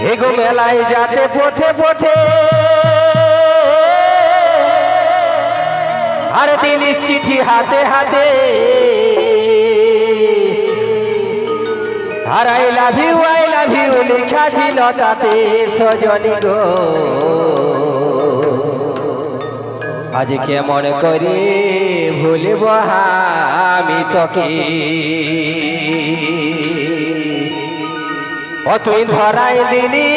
এগো মেলায় যাতে পথে পথে আর দিন চিঠি হাতে হাতে আর আই লাভ ইউ লেখা ছিল তাতে সজনী গো আজ কেমন করে ভুলব আমি তোকে ও তুই ধরাই দিলি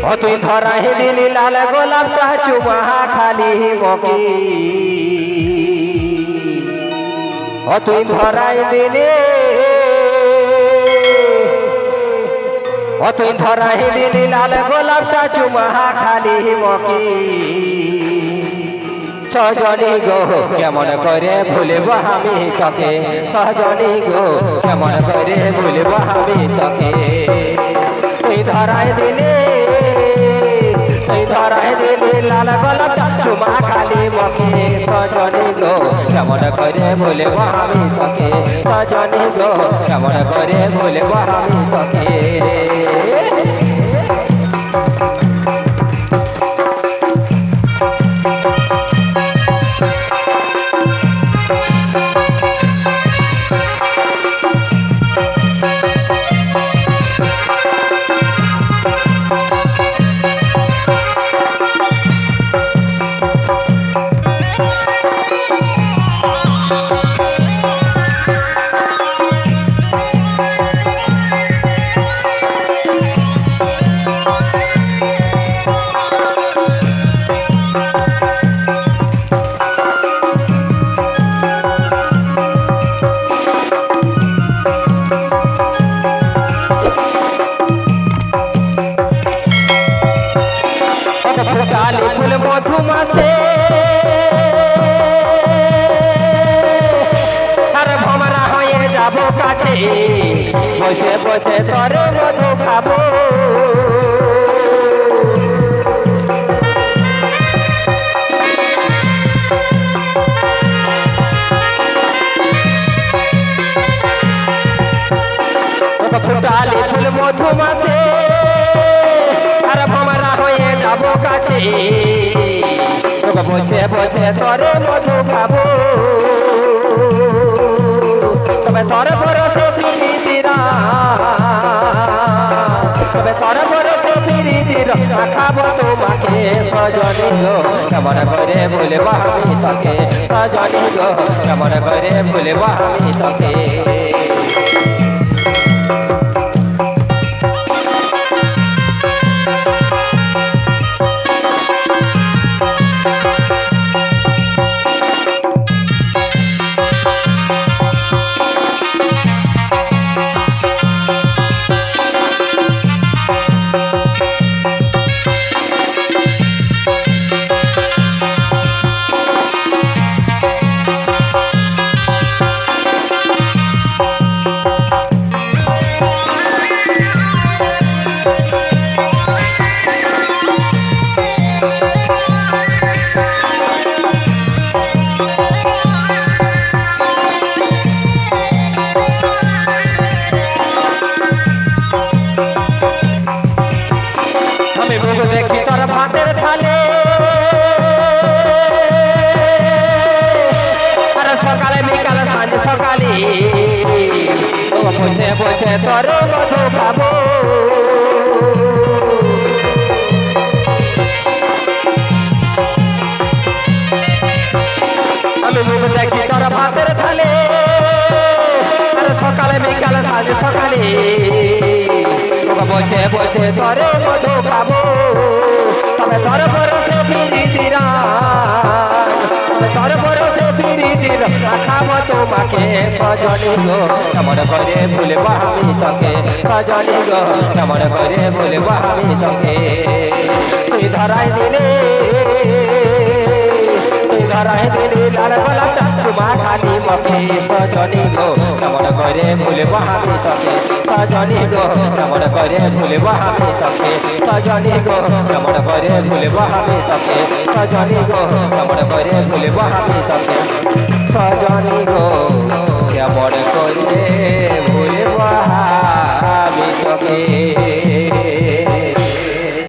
ও তুই ধরাই দিলি লাল গোলাপটা চুমা খালি মকি ও তুই ধরাই দিলি ও তুই ধরাই দিলি লাল গোলাপটা চুমা খালি মকি সজনী গো কেমন করে ভুলব আমি তোকে সজনী গো কেমন করে ভুলব আমি তোকে তুই ধরাই দিলি লাল গোলাপটা চুমা খালি মকে সজনী গো কেমন করে ভুলব আমি তোকে সজনী গো কেমন করে ভুলব আমি তোকে কালী ফুল মধুমাসে আর ভমরা হয়ে যাব কাছে বসে বসে তোর মধু খাবো কালী ফুল মধুমাসে আর ভমরা হয়ে যাব কাছে বসে বসে তোরে মধু খাবো তবে তোর ভরসে ফিরি দিরা তবে তোর ভরসে ফিরি দিরা খাবো তোমাকে সজনী গো কেমন করে ভুলব আমি তোকে সজনী গো কেমন করে ভুলব আমি তোকে দেখি তোর ভাতের থালে আর সকালে বিকালে সাঁঝ সকালে বসে বসে তোর মধু খাবো আমি মুখ দেখি তোর ভাতের থালে আর সকালে বিকালে সাঁঝ সকালে বসে বসে তোরে মধু খাবো তবে তোর ভরসে ফিরি দিরা তোর ভরসে ফিরি দিরা খাবো তোমাকে সজনী গো কেমন করে ভুলব আমি তোকে সজনী গো কেমন করে ভুলব আমি তোকে তুই ধরাই দিলে ধরাই দিলি লাল গোলাপটা চুমা খালি মকে সজনী গো কেমন করে ভুলব আমি তোকে সজনী গো কেমন করে ভুলব আমি তোকে সজনী গো কেমন করে ভুলব আমি তোকে সজনী গো কেমন করে ভুলব আমি তোকে সজনী গো কেমন করে